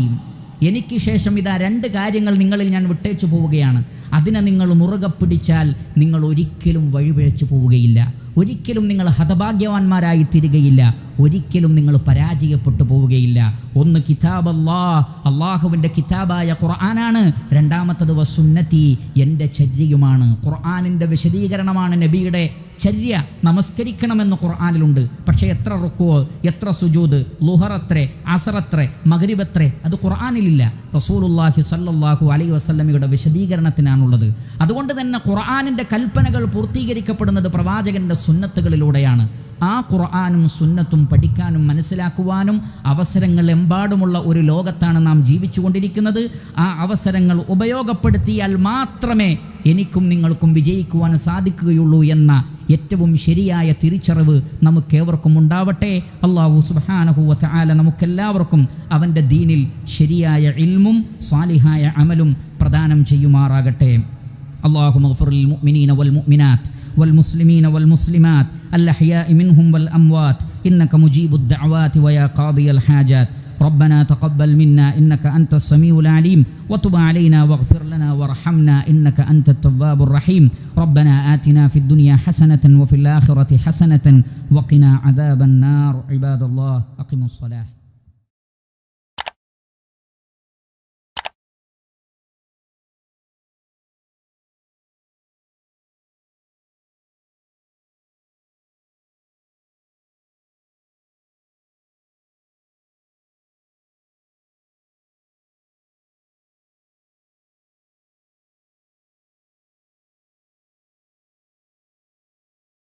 എനിക്ക് ശേഷം ഇതാ രണ്ട് കാര്യങ്ങൾ നിങ്ങളിൽ ഞാൻ വിട്ടേച്ചു പോവുകയാണ്. അതിനെ നിങ്ങൾ മുറുകെ പിടിച്ചാൽ നിങ്ങൾ ഒരിക്കലും വഴിപിഴച്ചു പോവുകയില്ല, ഒരിക്കലും നിങ്ങൾ ഹതഭാഗ്യവാന്മാരായി തീരുകയില്ല, ഒരിക്കലും നിങ്ങൾ പരാജയപ്പെട്ടു പോവുകയില്ല. ഒന്ന് കിതാബല്ലാഹ്, അള്ളാഹുവിൻ്റെ കിതാബായ ഖുർആനാണ്. രണ്ടാമത്തത് വസുന്നതി, എൻ്റെ ചര്യയുമാണ്. ഖുർആനിൻ്റെ വിശദീകരണമാണ് നബിയുടെ ചര്യ. നമസ്കരിക്കണമെന്ന് ഖുർആനിലുണ്ട്, പക്ഷേ എത്ര റുക്കുഅ്, എത്ര സുജൂദ്, ളുഹർ എത്രേ, അസർ എത്രേ, മഗ്രിബ് എത്രേ, അത് ഖുർആനിലില്ല. റസൂലുള്ളാഹി സ്വല്ലല്ലാഹു അലൈഹി വസല്ലമയുടെ വിശദീകരണത്തിനാണുള്ളത്. അതുകൊണ്ട് തന്നെ ഖുർആനിൻ്റെ കൽപ്പനകൾ പൂർത്തീകരിക്കപ്പെടുന്നത് പ്രവാചകൻ്റെ സുന്നത്തുകളിലൂടെയാണ്. ആ ഖുർആനും സുന്നത്തും പഠിക്കാനും മനസ്സിലാക്കുവാനും അവസരങ്ങൾ എമ്പാടുമുള്ള ഒരു ലോകത്താണ് നാം ജീവിച്ചുകൊണ്ടിരിക്കുന്നത്. ആ അവസരങ്ങൾ ഉപയോഗപ്പെടുത്തിയാൽ മാത്രമേ എനിക്കും നിങ്ങൾക്കും വിജയിക്കുവാൻ സാധിക്കുകയുള്ളൂ എന്ന ഏറ്റവും ശരിയായ തിരിച്ചറിവ് നമുക്കേവർക്കും ഉണ്ടാവട്ടെ. അല്ലാഹു സുബ്ഹാനഹു വ തആല നമുക്കെല്ലാവർക്കും അവൻ്റെ ദീനിൽ ശരിയായ ഇൽമും സാലിഹായ അമലും പ്രദാനം ചെയ്യുമാറാകട്ടെ. اللهم اغفر للمؤمنين والمؤمنات والمسلمين والمسلمات الأحياء منهم والأموات إنك مجيب الدعوات ويا قاضي الحاجات. ربنا تقبل منا إنك أنت السميع العليم وتب علينا واغفر لنا وارحمنا إنك أنت التواب الرحيم. ربنا آتنا في الدنيا حسنة وفي الآخرة حسنة وقنا عذاب النار. عباد الله أقيموا الصلاة.